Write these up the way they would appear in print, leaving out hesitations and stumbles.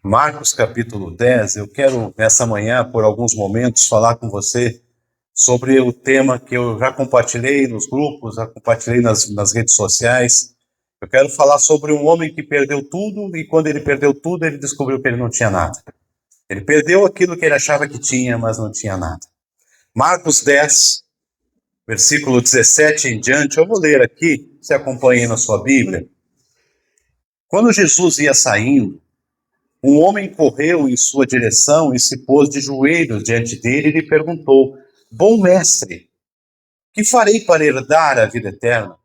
Marcos capítulo 10, eu quero nessa manhã, por alguns momentos, falar com você sobre o tema que eu já compartilhei nos grupos, já compartilhei nas redes sociais. Eu quero falar sobre um homem que perdeu tudo e quando ele perdeu tudo, ele descobriu que ele não tinha nada. Ele perdeu aquilo que ele achava que tinha, mas não tinha nada. Marcos 10, versículo 17 em diante, eu vou ler aqui, você acompanha aí na sua Bíblia. Quando Jesus ia saindo, um homem correu em sua direção e se pôs de joelhos diante dele e lhe perguntou: Bom mestre, que farei para herdar a vida eterna?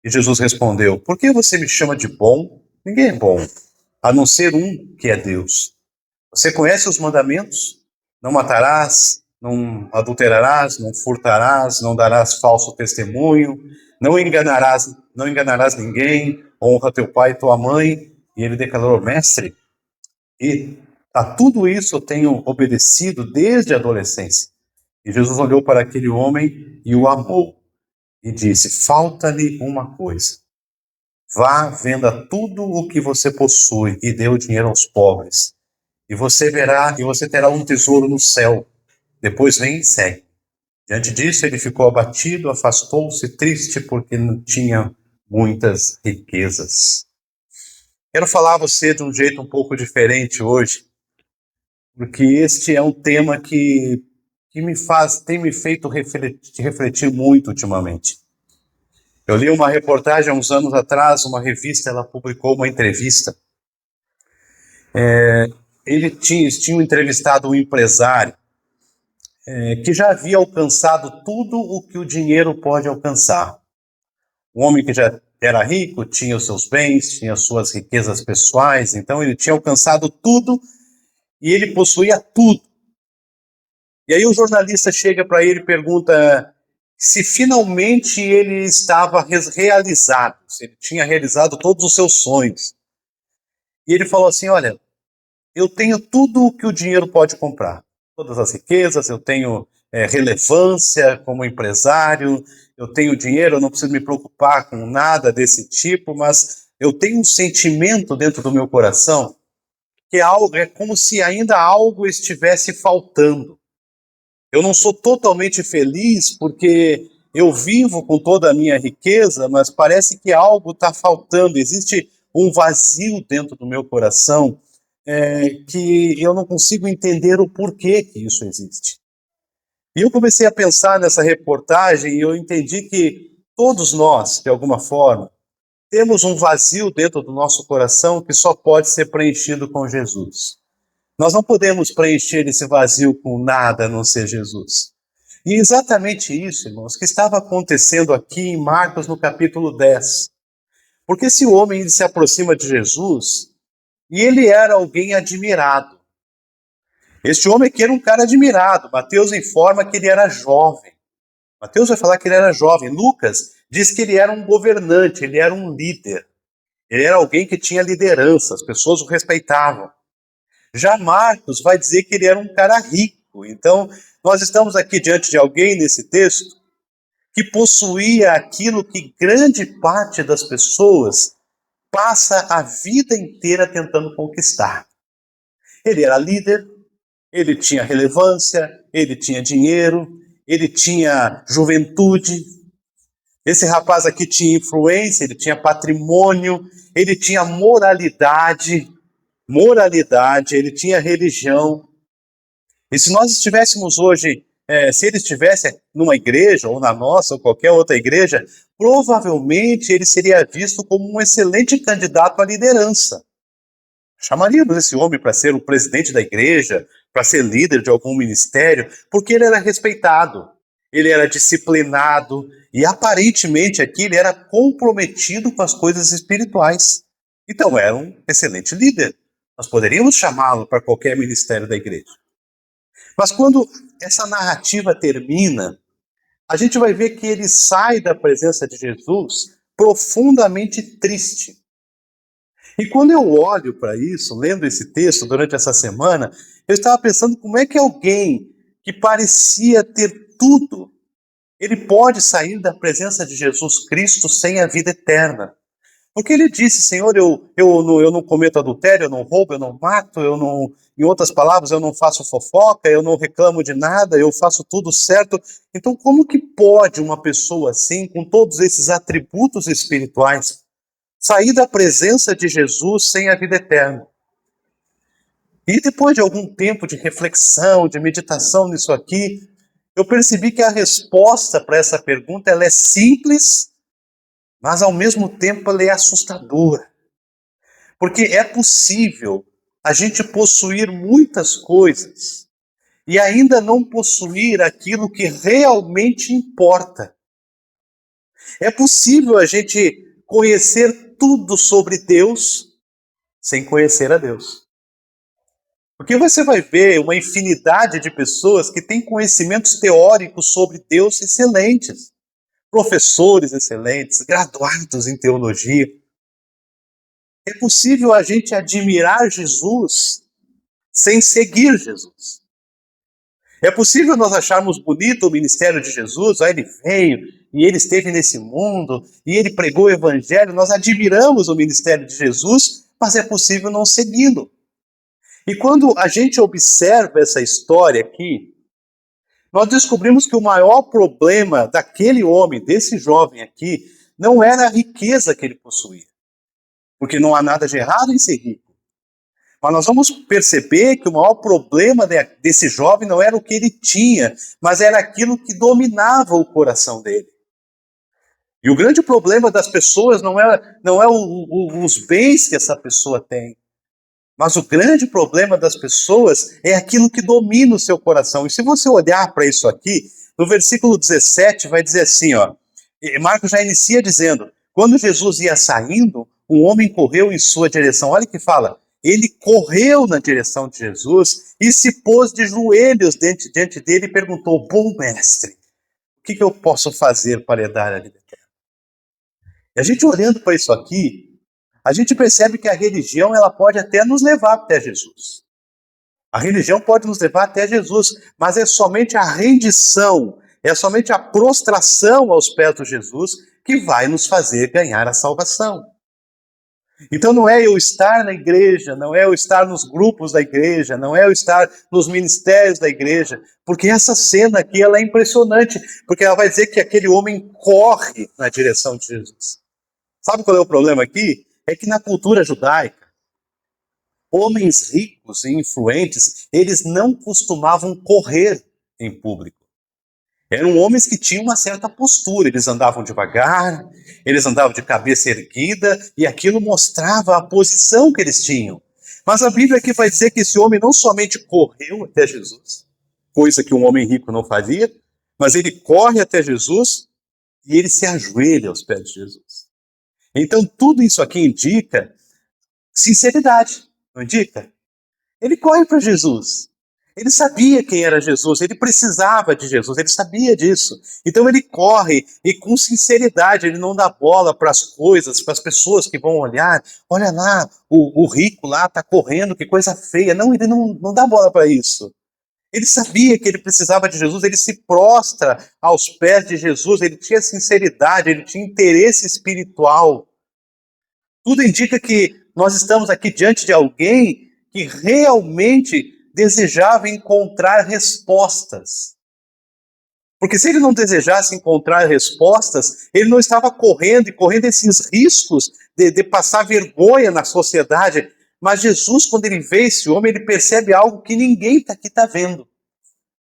E Jesus respondeu: Por que você me chama de bom? Ninguém é bom, a não ser um que é Deus. Você conhece os mandamentos? Não matarás, não adulterarás, não furtarás, não darás falso testemunho, não enganarás ninguém, honra teu pai e tua mãe. E ele declarou: Mestre, e a tudo isso eu tenho obedecido desde a adolescência. E Jesus olhou para aquele homem e o amou. E disse: falta-lhe uma coisa. Vá, venda tudo o que você possui e dê o dinheiro aos pobres. E você verá, e você terá um tesouro no céu. Depois vem e segue. Diante disso, ele ficou abatido, afastou-se, triste, porque não tinha muitas riquezas. Quero falar a você de um jeito um pouco diferente hoje, porque este é um tema que tem me feito refletir muito ultimamente. Eu li uma reportagem há uns anos atrás, uma revista, ela publicou uma entrevista. Eles tinham entrevistado um empresário que já havia alcançado tudo o que o dinheiro pode alcançar. Um homem que já era rico, tinha os seus bens, tinha suas riquezas pessoais, então ele tinha alcançado tudo e ele possuía tudo. E aí o jornalista chega para ele e pergunta se finalmente ele estava realizado, se ele tinha realizado todos os seus sonhos. E ele falou assim: olha, eu tenho tudo o que o dinheiro pode comprar. Todas as riquezas, eu tenho relevância como empresário, eu tenho dinheiro, eu não preciso me preocupar com nada desse tipo, mas eu tenho um sentimento dentro do meu coração que é como se ainda algo estivesse faltando. Eu não sou totalmente feliz porque eu vivo com toda a minha riqueza, mas parece que algo está faltando. Existe um vazio dentro do meu coração que eu não consigo entender o porquê que isso existe. E eu comecei a pensar nessa reportagem e eu entendi que todos nós, de alguma forma, temos um vazio dentro do nosso coração que só pode ser preenchido com Jesus. Nós não podemos preencher esse vazio com nada a não ser Jesus. E exatamente isso, irmãos, que estava acontecendo aqui em Marcos no capítulo 10. Porque esse homem ele se aproxima de Jesus e ele era alguém admirado. Este homem aqui era um cara admirado. Mateus informa que ele era jovem. Mateus vai falar que ele era jovem. Lucas diz que ele era um governante, ele era um líder. Ele era alguém que tinha liderança, as pessoas o respeitavam. Já Marcos vai dizer que ele era um cara rico. Então, nós estamos aqui diante de alguém nesse texto que possuía aquilo que grande parte das pessoas passa a vida inteira tentando conquistar. Ele era líder, ele tinha relevância, ele tinha dinheiro, ele tinha juventude. Esse rapaz aqui tinha influência, ele tinha patrimônio, ele tinha moralidade, ele tinha religião. E se nós estivéssemos hoje, se ele estivesse numa igreja, ou na nossa, ou qualquer outra igreja, provavelmente ele seria visto como um excelente candidato à liderança. Chamaríamos esse homem para ser o presidente da igreja, para ser líder de algum ministério, porque ele era respeitado, ele era disciplinado e aparentemente aqui ele era comprometido com as coisas espirituais. Então era um excelente líder. Nós poderíamos chamá-lo para qualquer ministério da igreja. Mas quando essa narrativa termina, a gente vai ver que ele sai da presença de Jesus profundamente triste. E quando eu olho para isso, lendo esse texto durante essa semana, eu estava pensando como é que alguém que parecia ter tudo, ele pode sair da presença de Jesus Cristo sem a vida eterna. Porque ele disse, Senhor, eu não cometo adultério, eu não roubo, eu não mato, eu não, em outras palavras, eu não faço fofoca, eu não reclamo de nada, eu faço tudo certo. Então, como que pode uma pessoa assim, com todos esses atributos espirituais, sair da presença de Jesus sem a vida eterna? E depois de algum tempo de reflexão, de meditação nisso aqui, eu percebi que a resposta para essa pergunta ela é simples, mas ao mesmo tempo ela é assustadora. Porque é possível a gente possuir muitas coisas e ainda não possuir aquilo que realmente importa. É possível a gente conhecer tudo sobre Deus sem conhecer a Deus. Porque você vai ver uma infinidade de pessoas que têm conhecimentos teóricos sobre Deus excelentes, professores excelentes, graduados em teologia. É possível a gente admirar Jesus sem seguir Jesus. É possível nós acharmos bonito o ministério de Jesus, ele veio e ele esteve nesse mundo e ele pregou o evangelho, nós admiramos o ministério de Jesus, mas é possível não segui-lo. E quando a gente observa essa história aqui, nós descobrimos que o maior problema daquele homem, desse jovem aqui, não era a riqueza que ele possuía. Porque não há nada de errado em ser rico. Mas nós vamos perceber que o maior problema desse jovem não era o que ele tinha, mas era aquilo que dominava o coração dele. E o grande problema das pessoas não é os bens que essa pessoa tem, mas o grande problema das pessoas é aquilo que domina o seu coração. E se você olhar para isso aqui, no versículo 17 vai dizer assim, ó, Marcos já inicia dizendo, quando Jesus ia saindo, um homem correu em sua direção. Olha que fala, ele correu na direção de Jesus e se pôs de joelhos diante dele e perguntou, bom mestre, o que eu posso fazer para herdar a vida eterna? E a gente olhando para isso aqui, a gente percebe que a religião ela pode até nos levar até Jesus. A religião pode nos levar até Jesus, mas é somente a rendição, é somente a prostração aos pés de Jesus que vai nos fazer ganhar a salvação. Então não é eu estar na igreja, não é eu estar nos grupos da igreja, não é eu estar nos ministérios da igreja, porque essa cena aqui ela é impressionante, porque ela vai dizer que aquele homem corre na direção de Jesus. Sabe qual é o problema aqui? É que na cultura judaica, homens ricos e influentes, eles não costumavam correr em público. Eram homens que tinham uma certa postura, eles andavam devagar, eles andavam de cabeça erguida, e aquilo mostrava a posição que eles tinham. Mas a Bíblia aqui vai dizer que esse homem não somente correu até Jesus, coisa que um homem rico não faria, mas ele corre até Jesus e ele se ajoelha aos pés de Jesus. Então tudo isso aqui indica sinceridade, não indica? Ele corre para Jesus. Ele sabia quem era Jesus, ele precisava de Jesus, ele sabia disso. Então ele corre e com sinceridade, ele não dá bola para as coisas, para as pessoas que vão olhar. Olha lá, o rico lá está correndo, que coisa feia. Não, ele não dá bola para isso. Ele sabia que ele precisava de Jesus, ele se prostra aos pés de Jesus, ele tinha sinceridade, ele tinha interesse espiritual. Tudo indica que nós estamos aqui diante de alguém que realmente desejava encontrar respostas. Porque se ele não desejasse encontrar respostas, ele não estava correndo esses riscos de passar vergonha na sociedade. Mas Jesus, quando ele vê esse homem, ele percebe algo que ninguém aqui está vendo.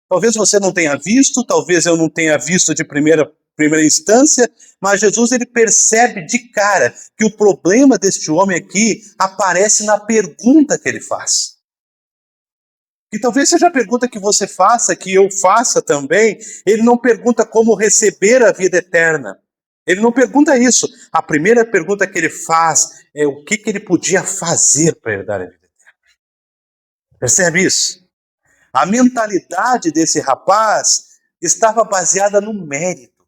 Talvez você não tenha visto, talvez eu não tenha visto de primeira instância, mas Jesus ele percebe de cara que o problema deste homem aqui aparece na pergunta que ele faz. E talvez seja a pergunta que você faça, que eu faça também. Ele não pergunta como receber a vida eterna. Ele não pergunta isso. A primeira pergunta que ele faz é o que ele podia fazer para herdar a vida eterna. Percebe isso? A mentalidade desse rapaz estava baseada no mérito.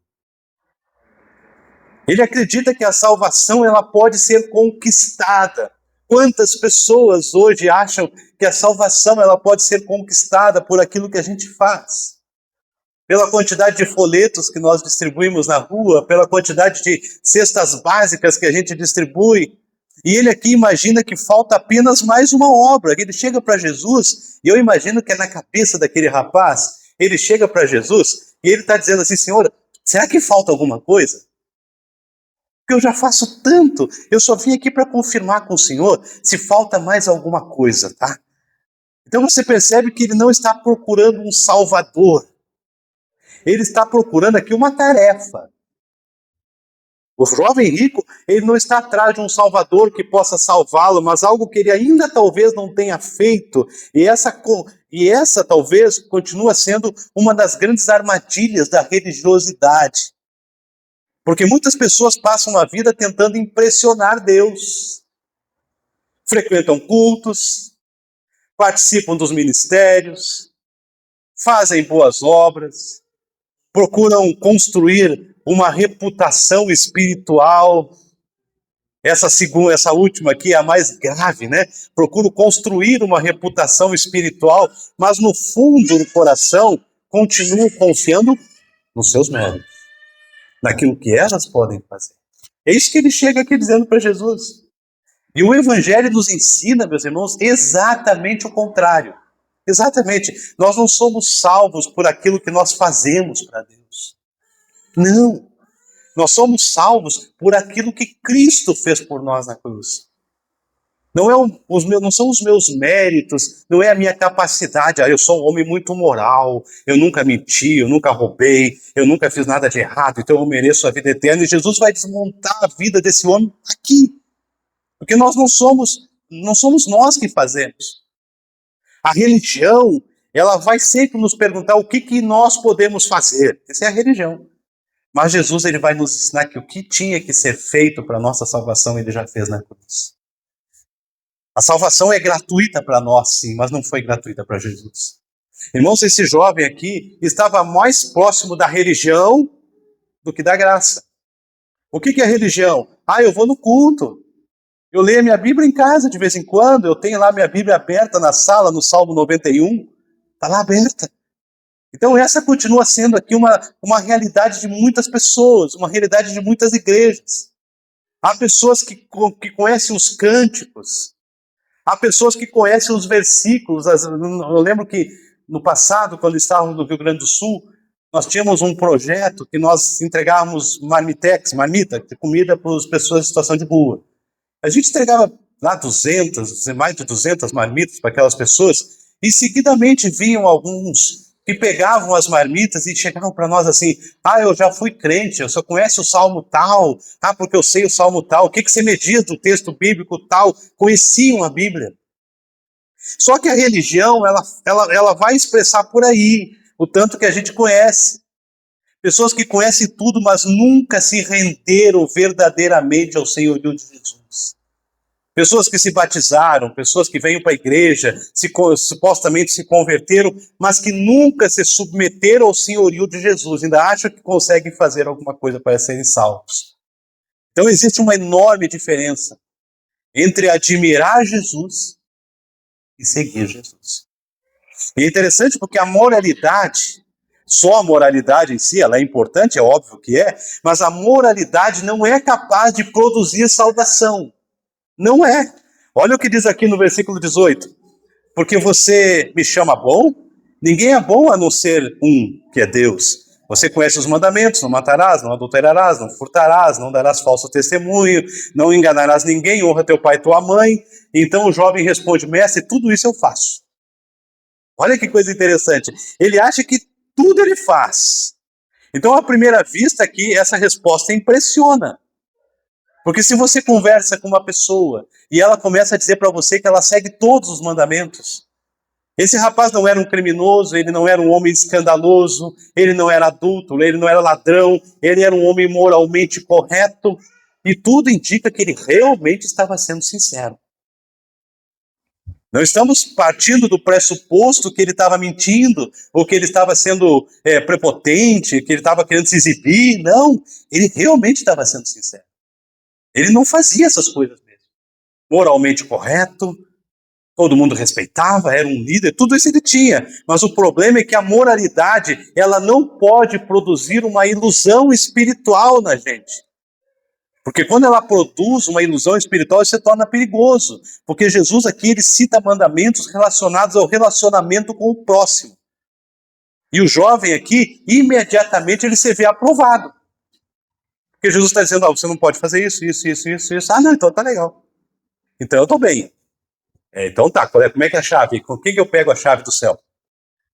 Ele acredita que a salvação ela pode ser conquistada. Quantas pessoas hoje acham que a salvação ela pode ser conquistada por aquilo que a gente faz? pela quantidade de folhetos que nós distribuímos na rua, pela quantidade de cestas básicas que a gente distribui. E ele aqui imagina que falta apenas mais uma obra. Ele chega para Jesus, e eu imagino que é na cabeça daquele rapaz, ele chega para Jesus e ele está dizendo assim: Senhor, será que falta alguma coisa? Porque eu já faço tanto, eu só vim aqui para confirmar com o Senhor se falta mais alguma coisa, tá? Então você percebe que ele não está procurando um salvador, ele está procurando aqui uma tarefa. O jovem rico, ele não está atrás de um salvador que possa salvá-lo, mas algo que ele ainda talvez não tenha feito, e essa talvez continua sendo uma das grandes armadilhas da religiosidade. Porque muitas pessoas passam a vida tentando impressionar Deus. Frequentam cultos, participam dos ministérios, fazem boas obras, procuram construir uma reputação espiritual. Essa última aqui é a mais grave, né? Procuram construir uma reputação espiritual, mas no fundo do coração continuam confiando nos seus méritos, naquilo que elas podem fazer. É isso que ele chega aqui dizendo para Jesus. E o Evangelho nos ensina, meus irmãos, exatamente o contrário. Exatamente. Nós não somos salvos por aquilo que nós fazemos para Deus. Não. Nós somos salvos por aquilo que Cristo fez por nós na cruz. Não são os meus méritos, não é a minha capacidade. Eu sou um homem muito moral, eu nunca menti, eu nunca roubei, eu nunca fiz nada de errado, então eu mereço a vida eterna. E Jesus vai desmontar a vida desse homem aqui. Porque não somos nós que fazemos. A religião, ela vai sempre nos perguntar o que nós podemos fazer. Essa é a religião. Mas Jesus, ele vai nos ensinar que o que tinha que ser feito para a nossa salvação, ele já fez na cruz. A salvação é gratuita para nós, sim, mas não foi gratuita para Jesus. Irmãos, esse jovem aqui estava mais próximo da religião do que da graça. O que é religião? Eu vou no culto. Eu leio a minha Bíblia em casa de vez em quando, eu tenho lá minha Bíblia aberta na sala, no Salmo 91, está lá aberta. Então essa continua sendo aqui uma realidade de muitas pessoas, uma realidade de muitas igrejas. Há pessoas que conhecem os cânticos, há pessoas que conhecem os versículos. Eu lembro que no passado, quando estávamos no Rio Grande do Sul, nós tínhamos um projeto que nós entregávamos marmita, de comida para as pessoas em situação de rua. A gente entregava lá mais de 200 marmitas para aquelas pessoas, e seguidamente vinham alguns que pegavam as marmitas e chegavam para nós assim: eu já fui crente, eu só conhece o Salmo tal, porque eu sei o Salmo tal, o que você me diz do texto bíblico tal? Conheciam a Bíblia. Só que a religião, ela vai expressar por aí o tanto que a gente conhece. Pessoas que conhecem tudo, mas nunca se renderam verdadeiramente ao senhorio de Jesus. Pessoas que se batizaram, pessoas que vêm para a igreja, supostamente se converteram, mas que nunca se submeteram ao senhorio de Jesus, ainda acham que conseguem fazer alguma coisa para serem salvos. Então existe uma enorme diferença entre admirar Jesus e seguir Jesus. E é interessante porque a moralidade, só a moralidade em si, ela é importante, é óbvio que é, mas a moralidade não é capaz de produzir salvação. Não é. Olha o que diz aqui no versículo 18. Porque você me chama bom? Ninguém é bom a não ser um, que é Deus. Você conhece os mandamentos: não matarás, não adulterarás, não furtarás, não darás falso testemunho, não enganarás ninguém, honra teu pai e tua mãe. Então o jovem responde: mestre, tudo isso eu faço. Olha que coisa interessante. Ele acha que tudo ele faz. Então, à primeira vista aqui, essa resposta impressiona. Porque se você conversa com uma pessoa e ela começa a dizer para você que ela segue todos os mandamentos, esse rapaz não era um criminoso, ele não era um homem escandaloso, ele não era adúltero, ele não era ladrão, ele era um homem moralmente correto, e tudo indica que ele realmente estava sendo sincero. Não estamos partindo do pressuposto que ele estava mentindo, ou que ele estava sendo prepotente, que ele estava querendo se exibir. Não, ele realmente estava sendo sincero. Ele não fazia essas coisas mesmo. Moralmente correto, Todo mundo respeitava, era um líder, tudo isso ele tinha. Mas o problema é que a moralidade, ela não pode produzir uma ilusão espiritual na gente. Porque quando ela produz uma ilusão espiritual, isso se torna perigoso. Porque Jesus aqui, ele cita mandamentos relacionados ao relacionamento com o próximo. E o jovem aqui, imediatamente ele se vê aprovado. Porque Jesus está dizendo, você não pode fazer isso. Ah, não, então tá legal. Então eu estou bem. Então tá, como é que é a chave? Com quem que eu pego a chave do céu?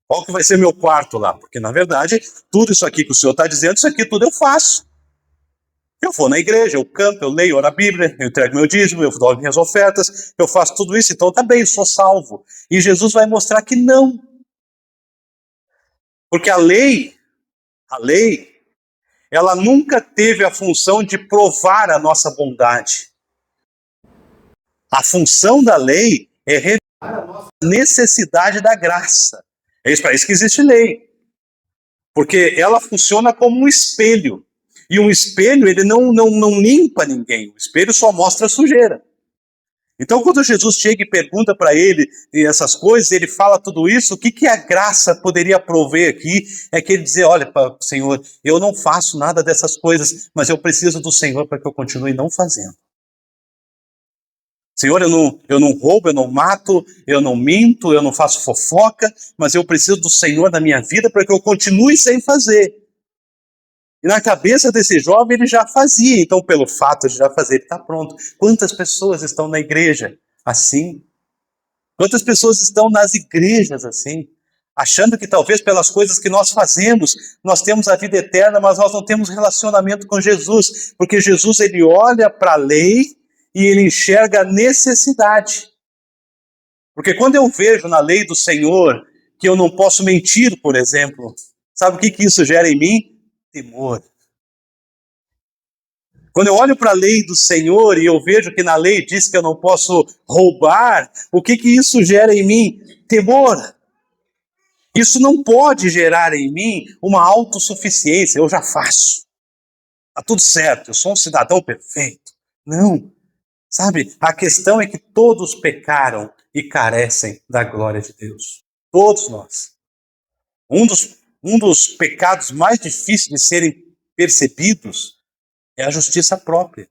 Qual que vai ser meu quarto lá? Porque na verdade, tudo isso aqui que o Senhor está dizendo, isso aqui tudo eu faço. Eu vou na igreja, eu canto, eu leio, oro a Bíblia, eu entrego meu dízimo, eu dou minhas ofertas, eu faço tudo isso, então tá bem, eu sou salvo. E Jesus vai mostrar que não. Porque a lei, ela nunca teve a função de provar a nossa bondade. A função da lei é revelar a nossa necessidade da graça. É isso, para isso que existe lei. Porque ela funciona como um espelho. E um espelho, ele não limpa ninguém. O espelho só mostra a sujeira. Então, quando Jesus chega e pergunta para ele essas coisas, ele fala tudo isso, o que a graça poderia prover aqui? É que ele dizer, olha, Senhor, eu não faço nada dessas coisas, mas eu preciso do Senhor para que eu continue não fazendo. Senhor, eu não roubo, eu não mato, eu não minto, eu não faço fofoca, mas eu preciso do Senhor na minha vida para que eu continue sem fazer. E na cabeça desse jovem ele já fazia, então pelo fato de já fazer, ele está pronto. Quantas pessoas estão na igreja assim? Quantas pessoas estão nas igrejas assim? Achando que talvez pelas coisas que nós fazemos, nós temos a vida eterna, mas nós não temos relacionamento com Jesus. Porque Jesus, ele olha para a lei e ele enxerga a necessidade. Porque quando eu vejo na lei do Senhor que eu não posso mentir, por exemplo, sabe o que isso gera em mim? Temor. Quando eu olho para a lei do Senhor e eu vejo que na lei diz que eu não posso roubar, o que isso gera em mim? Temor. Isso não pode gerar em mim uma autossuficiência, eu já faço. Está tudo certo, eu sou um cidadão perfeito. Não. Sabe, a questão é que todos pecaram e carecem da glória de Deus. Todos nós. Um dos pecados mais difíceis de serem percebidos é a justiça própria.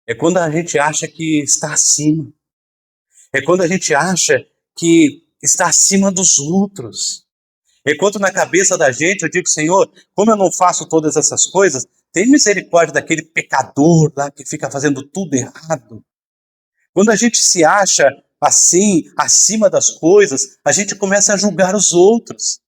É quando a gente acha que está acima. É quando a gente acha que está acima dos outros. É quando na cabeça da gente eu digo, Senhor, como eu não faço todas essas coisas, tem misericórdia daquele pecador lá que fica fazendo tudo errado. Quando a gente se acha assim, acima das coisas, a gente começa a julgar os outros.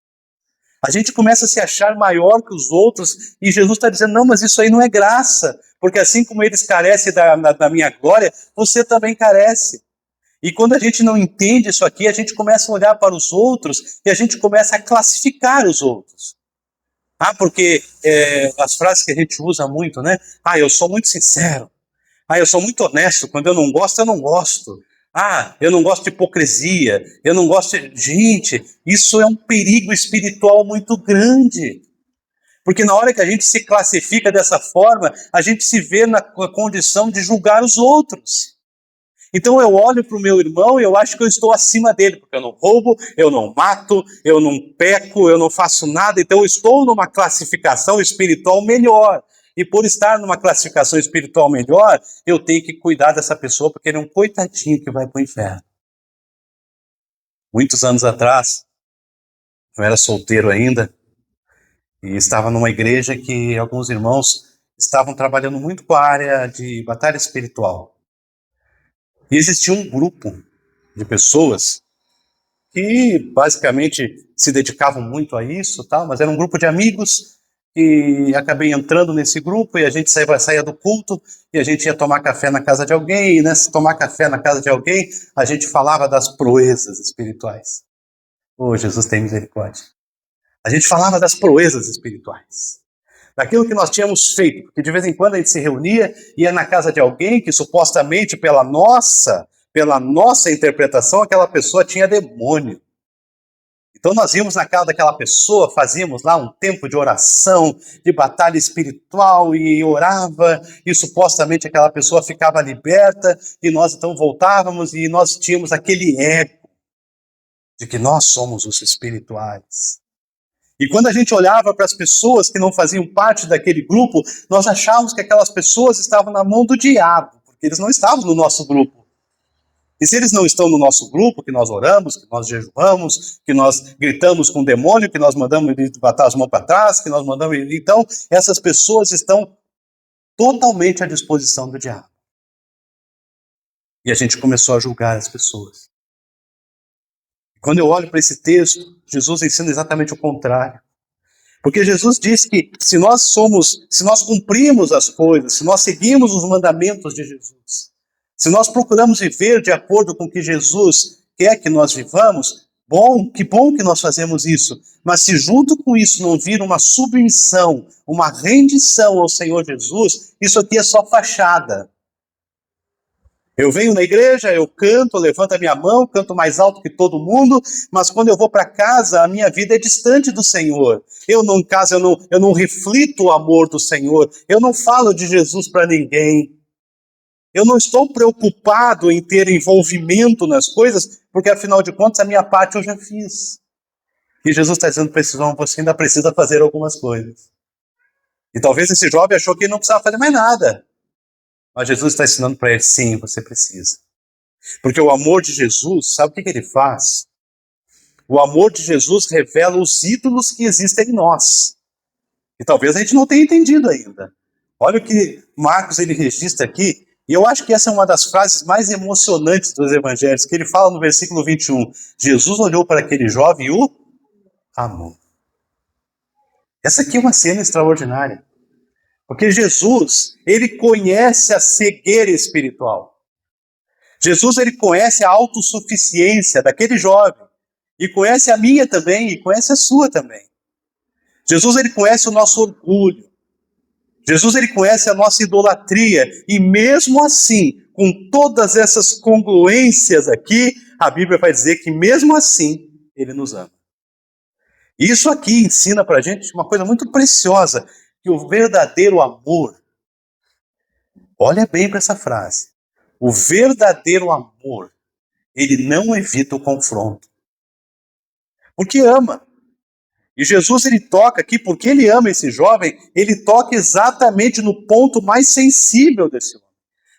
A gente começa a se achar maior que os outros e Jesus está dizendo, não, mas isso aí não é graça, porque assim como eles carecem da minha glória, você também carece. E quando a gente não entende isso aqui, a gente começa a olhar para os outros e a gente começa a classificar os outros. Porque as frases que a gente usa muito, né? Eu sou muito sincero. Eu sou muito honesto, quando eu não gosto, eu não gosto. Eu não gosto de hipocrisia, eu não gosto de... Gente, isso é um perigo espiritual muito grande. Porque na hora que a gente se classifica dessa forma, a gente se vê na condição de julgar os outros. Então eu olho para o meu irmão e eu acho que eu estou acima dele, porque eu não roubo, eu não mato, eu não peco, eu não faço nada, então eu estou numa classificação espiritual melhor. E por estar numa classificação espiritual melhor, eu tenho que cuidar dessa pessoa, porque ele é um coitadinho que vai para o inferno. Muitos anos atrás, eu era solteiro ainda, e estava numa igreja que alguns irmãos estavam trabalhando muito com a área de batalha espiritual. E existia um grupo de pessoas que basicamente se dedicavam muito a isso, mas era um grupo de amigos. E acabei entrando nesse grupo e a gente saía do culto e a gente ia tomar café na casa de alguém, e nesse tomar café na casa de alguém, a gente falava das proezas espirituais. Jesus tem misericórdia. A gente falava das proezas espirituais. Daquilo que nós tínhamos feito, porque de vez em quando a gente se reunia, ia na casa de alguém que supostamente pela nossa interpretação, aquela pessoa tinha demônio. Então nós íamos na casa daquela pessoa, fazíamos lá um tempo de oração, de batalha espiritual e orava e supostamente aquela pessoa ficava liberta e nós então voltávamos e nós tínhamos aquele ego. de que nós somos os espirituais. E quando a gente olhava para as pessoas que não faziam parte daquele grupo, nós achávamos que aquelas pessoas estavam na mão do diabo, porque eles não estavam no nosso grupo. E se eles não estão no nosso grupo, que nós oramos, que nós jejuamos, que nós gritamos com o demônio, que nós mandamos ele botar as mãos para trás, que nós mandamos ele... Então, essas pessoas estão totalmente à disposição do diabo. E a gente começou a julgar as pessoas. Quando eu olho para esse texto, Jesus ensina exatamente o contrário. Porque Jesus diz que se nós cumprimos as coisas, se nós seguimos os mandamentos de Jesus, se nós procuramos viver de acordo com o que Jesus quer que nós vivamos, bom que nós fazemos isso. Mas se junto com isso não vir uma submissão, uma rendição ao Senhor Jesus, isso aqui é só fachada. Eu venho na igreja, eu canto, levanto a minha mão, canto mais alto que todo mundo, mas quando eu vou para casa, a minha vida é distante do Senhor. Eu não reflito o amor do Senhor. Eu não falo de Jesus para ninguém. Eu não estou preocupado em ter envolvimento nas coisas, porque afinal de contas a minha parte eu já fiz. E Jesus está dizendo para esse jovem, você ainda precisa fazer algumas coisas. E talvez esse jovem achou que ele não precisava fazer mais nada. Mas Jesus está ensinando para ele, sim, você precisa. Porque o amor de Jesus, sabe o que ele faz? O amor de Jesus revela os ídolos que existem em nós. E talvez a gente não tenha entendido ainda. Olha o que Marcos ele registra aqui, e eu acho que essa é uma das frases mais emocionantes dos evangelhos, que ele fala no versículo 21. Jesus olhou para aquele jovem e o amou. Essa aqui é uma cena extraordinária. Porque Jesus, ele conhece a cegueira espiritual. Jesus, ele conhece a autossuficiência daquele jovem. E conhece a minha também, e conhece a sua também. Jesus, ele conhece o nosso orgulho. Jesus, ele conhece a nossa idolatria. E mesmo assim, com todas essas congruências aqui, a Bíblia vai dizer que mesmo assim, ele nos ama. Isso aqui ensina pra gente uma coisa muito preciosa, que o verdadeiro amor, olha bem para essa frase, o verdadeiro amor, ele não evita o confronto, porque ama. E Jesus, ele toca aqui, porque ele ama esse jovem, ele toca exatamente no ponto mais sensível desse homem.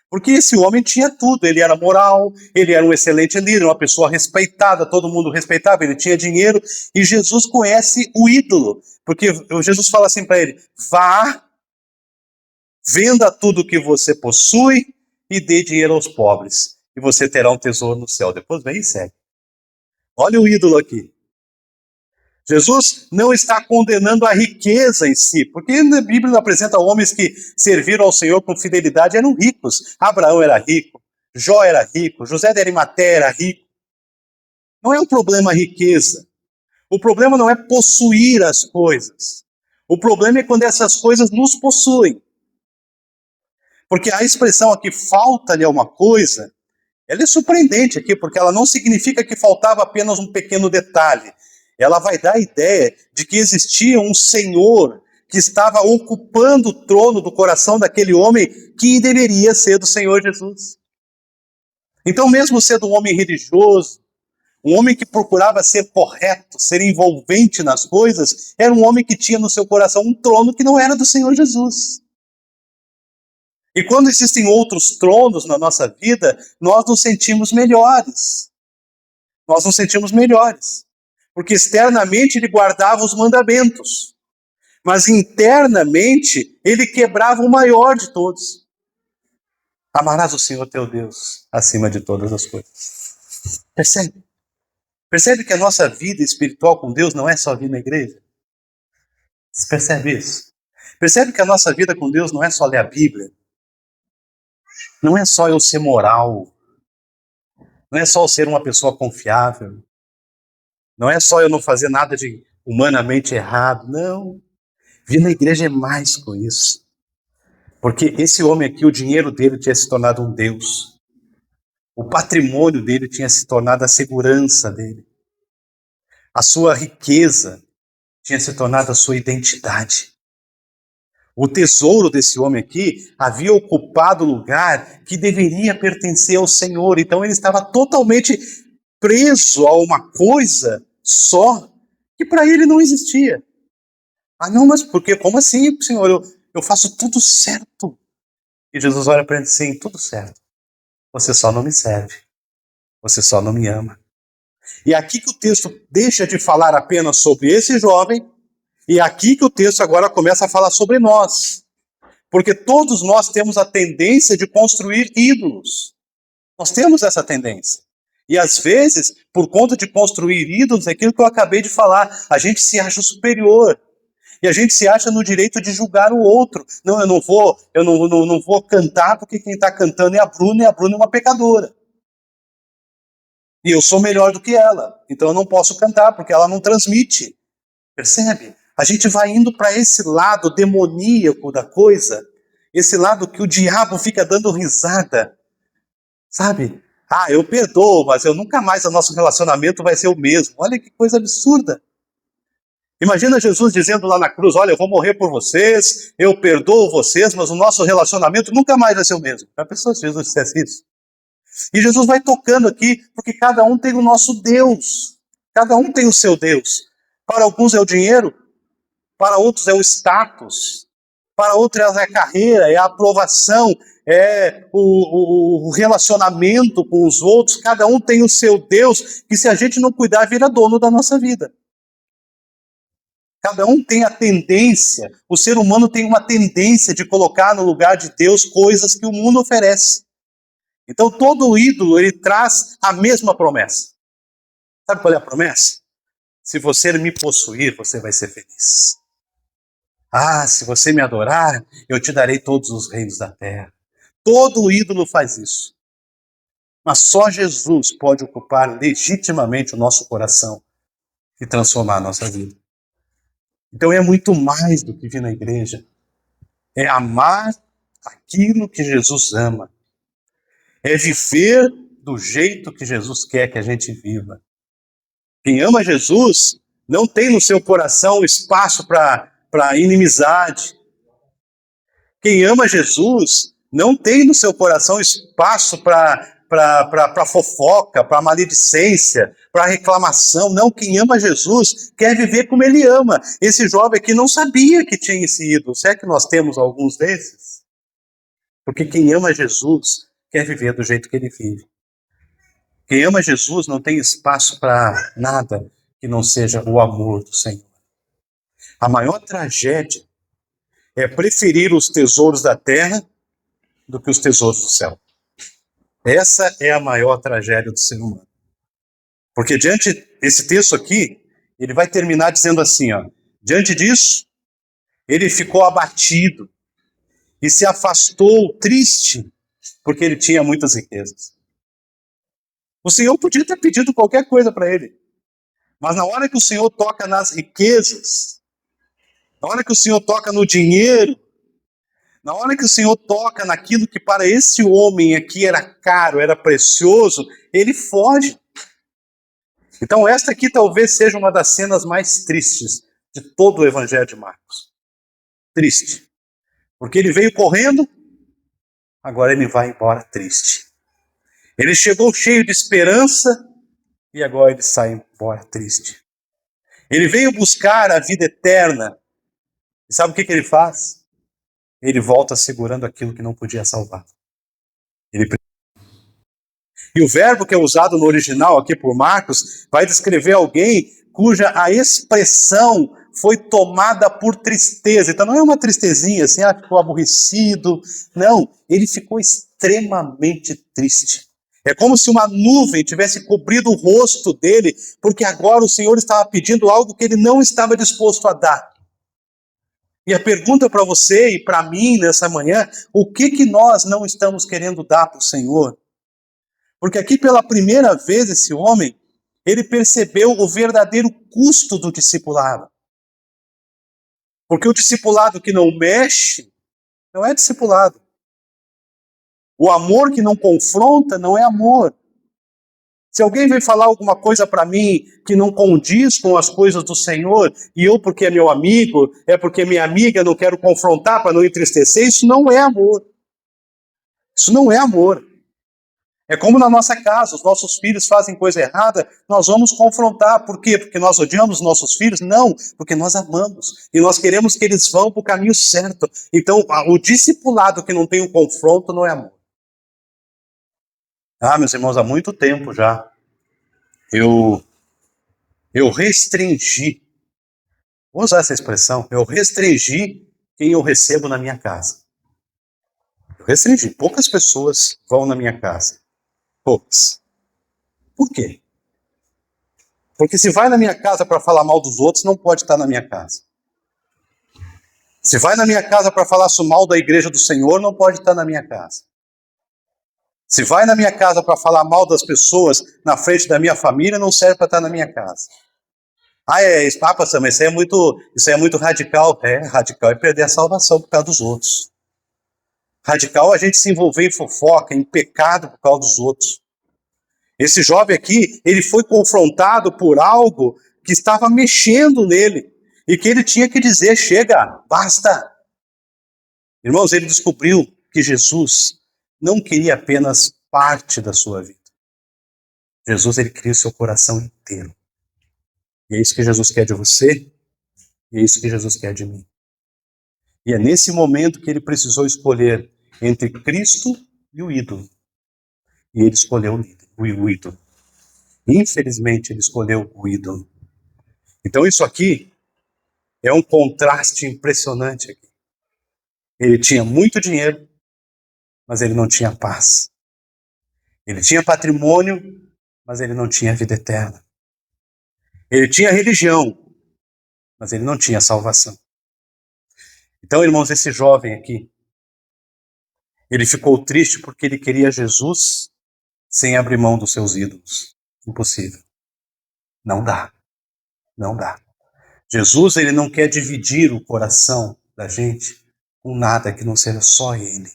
Porque esse homem tinha tudo, ele era moral, ele era um excelente líder, uma pessoa respeitada, todo mundo respeitava, ele tinha dinheiro, e Jesus conhece o ídolo, porque Jesus fala assim para ele, vá, venda tudo que você possui e dê dinheiro aos pobres, e você terá um tesouro no céu. Depois vem e segue. Olha o ídolo aqui. Jesus não está condenando a riqueza em si, porque a Bíblia apresenta homens que serviram ao Senhor com fidelidade, eram ricos. Abraão era rico, Jó era rico, José de Arimateia era rico. Não é um problema a riqueza. O problema não é possuir as coisas. O problema é quando essas coisas nos possuem. Porque a expressão aqui, falta-lhe uma coisa, ela é surpreendente aqui, porque ela não significa que faltava apenas um pequeno detalhe. Ela vai dar a ideia de que existia um Senhor que estava ocupando o trono do coração daquele homem que deveria ser do Senhor Jesus. Então, mesmo sendo um homem religioso, um homem que procurava ser correto, ser envolvente nas coisas, era um homem que tinha no seu coração um trono que não era do Senhor Jesus. E quando existem outros tronos na nossa vida, nós nos sentimos melhores. Nós nos sentimos melhores. Porque externamente ele guardava os mandamentos. Mas internamente ele quebrava o maior de todos. Amarás o Senhor teu Deus acima de todas as coisas. Percebe? Percebe que a nossa vida espiritual com Deus não é só vir na igreja? Você percebe isso? Percebe que a nossa vida com Deus não é só ler a Bíblia? Não é só eu ser moral. Não é só eu ser uma pessoa confiável. Não é só eu não fazer nada de humanamente errado. Não. Vir na igreja é mais com isso. Porque esse homem aqui, o dinheiro dele tinha se tornado um Deus. O patrimônio dele tinha se tornado a segurança dele. A sua riqueza tinha se tornado a sua identidade. O tesouro desse homem aqui havia ocupado o lugar que deveria pertencer ao Senhor. Então ele estava totalmente preso a uma coisa só que para ele não existia. Ah, não, mas por quê? Como assim, Senhor? Eu faço tudo certo. E Jesus olha para ele assim, tudo certo. Você só não me serve. Você só não me ama. E aqui que o texto deixa de falar apenas sobre esse jovem, e aqui que o texto agora começa a falar sobre nós. Porque todos nós temos a tendência de construir ídolos. Nós temos essa tendência. E às vezes, por conta de construir ídolos, é aquilo que eu acabei de falar, a gente se acha superior. E a gente se acha no direito de julgar o outro. Não, eu não vou cantar porque quem está cantando é a Bruna, e a Bruna é uma pecadora. E eu sou melhor do que ela, então eu não posso cantar porque ela não transmite. Percebe? A gente vai indo para esse lado demoníaco da coisa, esse lado que o diabo fica dando risada. Sabe? Ah, eu perdoo, mas eu nunca mais o nosso relacionamento vai ser o mesmo. Olha que coisa absurda. Imagina Jesus dizendo lá na cruz, olha, eu vou morrer por vocês, eu perdoo vocês, mas o nosso relacionamento nunca mais vai ser o mesmo. Já pensou se Jesus dissesse isso? E Jesus vai tocando aqui, porque cada um tem o nosso Deus. Cada um tem o seu Deus. Para alguns é o dinheiro, para outros é o status, para outros é a carreira, é a aprovação, é o relacionamento com os outros. Cada um tem o seu Deus, que se a gente não cuidar, vira dono da nossa vida. Cada um tem a tendência, o ser humano tem uma tendência de colocar no lugar de Deus coisas que o mundo oferece. Então todo ídolo, ele traz a mesma promessa. Sabe qual é a promessa? Se você me possuir, você vai ser feliz. Ah, se você me adorar, eu te darei todos os reinos da terra. Todo ídolo faz isso. Mas só Jesus pode ocupar legitimamente o nosso coração e transformar a nossa vida. Então é muito mais do que vir na igreja. É amar aquilo que Jesus ama. É viver do jeito que Jesus quer que a gente viva. Quem ama Jesus não tem no seu coração espaço para inimizade. Quem ama Jesus não tem no seu coração espaço para fofoca, para maledicência, para reclamação. Não, quem ama Jesus quer viver como ele ama. Esse jovem aqui não sabia que tinha esse ídolo. Será que nós temos alguns desses? Porque quem ama Jesus quer viver do jeito que ele vive. Quem ama Jesus não tem espaço para nada que não seja o amor do Senhor. A maior tragédia é preferir os tesouros da terra do que os tesouros do céu. Essa é a maior tragédia do ser humano. Porque diante desse texto aqui, ele vai terminar dizendo assim, ó, diante disso, ele ficou abatido e se afastou triste, porque ele tinha muitas riquezas. O Senhor podia ter pedido qualquer coisa para ele, mas na hora que o Senhor toca nas riquezas, na hora que o Senhor toca no dinheiro, na hora que o Senhor toca naquilo que para esse homem aqui era caro, era precioso, ele foge. Então esta aqui talvez seja uma das cenas mais tristes de todo o Evangelho de Marcos. Triste. Porque ele veio correndo, agora ele vai embora triste. Ele chegou cheio de esperança e agora ele sai embora triste. Ele veio buscar a vida eterna. E sabe o que ele faz? Ele volta segurando aquilo que não podia salvar. E o verbo que é usado no original aqui por Marcos vai descrever alguém cuja a expressão foi tomada por tristeza. Então não é uma tristezinha assim, ficou aborrecido. Não, ele ficou extremamente triste. É como se uma nuvem tivesse cobrido o rosto dele, porque agora o Senhor estava pedindo algo que ele não estava disposto a dar. E a pergunta para você e para mim nessa manhã, o que nós não estamos querendo dar para o Senhor? Porque aqui pela primeira vez esse homem, ele percebeu o verdadeiro custo do discipulado. Porque o discipulado que não mexe, não é discipulado. O amor que não confronta, não é amor. Se alguém vem falar alguma coisa para mim que não condiz com as coisas do Senhor, e eu porque é meu amigo, é porque é minha amiga, não quero confrontar para não entristecer, isso não é amor. Isso não é amor. É como na nossa casa, os nossos filhos fazem coisa errada, nós vamos confrontar. Por quê? Porque nós odiamos nossos filhos? Não, porque nós amamos. E nós queremos que eles vão para o caminho certo. Então, o discipulado que não tem um confronto não é amor. Meus irmãos, há muito tempo já, eu restringi, vou usar essa expressão, eu restringi quem eu recebo na minha casa. Eu restringi, poucas pessoas vão na minha casa. Poucas. Por quê? Porque se vai na minha casa para falar mal dos outros, não pode estar na minha casa. Se vai na minha casa para falar mal da igreja do Senhor, não pode estar na minha casa. Se vai na minha casa para falar mal das pessoas na frente da minha família, não serve para estar na minha casa. Pastor, mas isso é muito radical. Radical é perder a salvação por causa dos outros. Radical é a gente se envolver em fofoca, em pecado por causa dos outros. Esse jovem aqui, ele foi confrontado por algo que estava mexendo nele e que ele tinha que dizer, chega, basta. Irmãos, ele descobriu que Jesus não queria apenas parte da sua vida. Jesus, ele queria o seu coração inteiro. E é isso que Jesus quer de você, e é isso que Jesus quer de mim. E é nesse momento que ele precisou escolher entre Cristo e o ídolo. E ele escolheu o ídolo. Infelizmente, ele escolheu o ídolo. Então isso aqui é um contraste impressionante aqui. Ele tinha muito dinheiro, mas ele não tinha paz. Ele tinha patrimônio, mas ele não tinha vida eterna. Ele tinha religião, mas ele não tinha salvação. Então, irmãos, esse jovem aqui, ele ficou triste porque ele queria Jesus sem abrir mão dos seus ídolos. Impossível. Não dá. Não dá. Jesus, ele não quer dividir o coração da gente com nada que não seja só ele.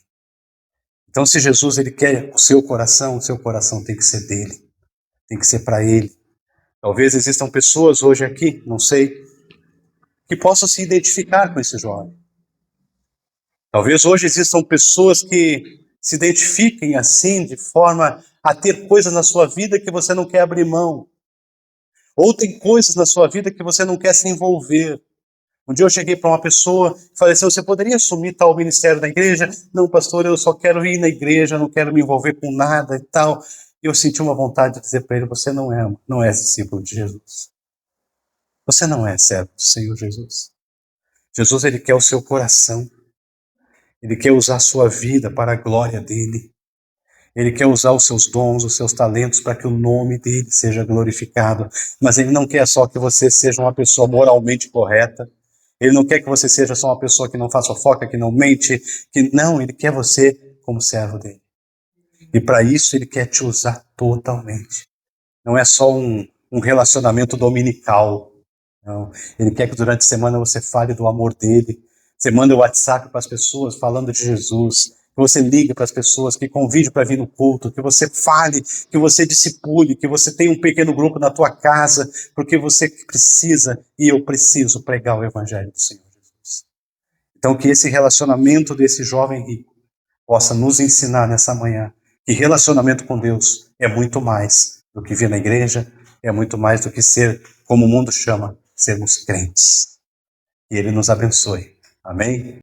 Então, se Jesus, ele quer o seu coração tem que ser dele. Tem que ser para ele. Talvez existam pessoas hoje aqui, não sei, que possam se identificar com esse jovem. Talvez hoje existam pessoas que se identifiquem assim, de forma a ter coisas na sua vida que você não quer abrir mão. Ou tem coisas na sua vida que você não quer se envolver. Um dia eu cheguei para uma pessoa e falei assim, você poderia assumir tal ministério da igreja? Não, pastor, eu só quero ir na igreja, não quero me envolver com nada e tal. E eu senti uma vontade de dizer para ele, você não é discípulo de Jesus. Você não é servo do Senhor Jesus. Jesus, ele quer o seu coração. Ele quer usar a sua vida para a glória dele. Ele quer usar os seus dons, os seus talentos para que o nome dele seja glorificado. Mas ele não quer só que você seja uma pessoa moralmente correta. Ele não quer que você seja só uma pessoa que não faz fofoca, que não mente. Não, ele quer você como servo dele. E para isso ele quer te usar totalmente. Não é só um relacionamento dominical. Não. Ele quer que durante a semana você fale do amor dele. Você manda o WhatsApp para as pessoas falando de Jesus. Que você ligue para as pessoas, que convide para vir no culto, que você fale, que você discipule, que você tenha um pequeno grupo na tua casa, porque você precisa e eu preciso pregar o Evangelho do Senhor Jesus. Então que esse relacionamento desse jovem rico possa nos ensinar nessa manhã que relacionamento com Deus é muito mais do que vir na igreja, é muito mais do que ser, como o mundo chama, sermos crentes. E Ele nos abençoe. Amém?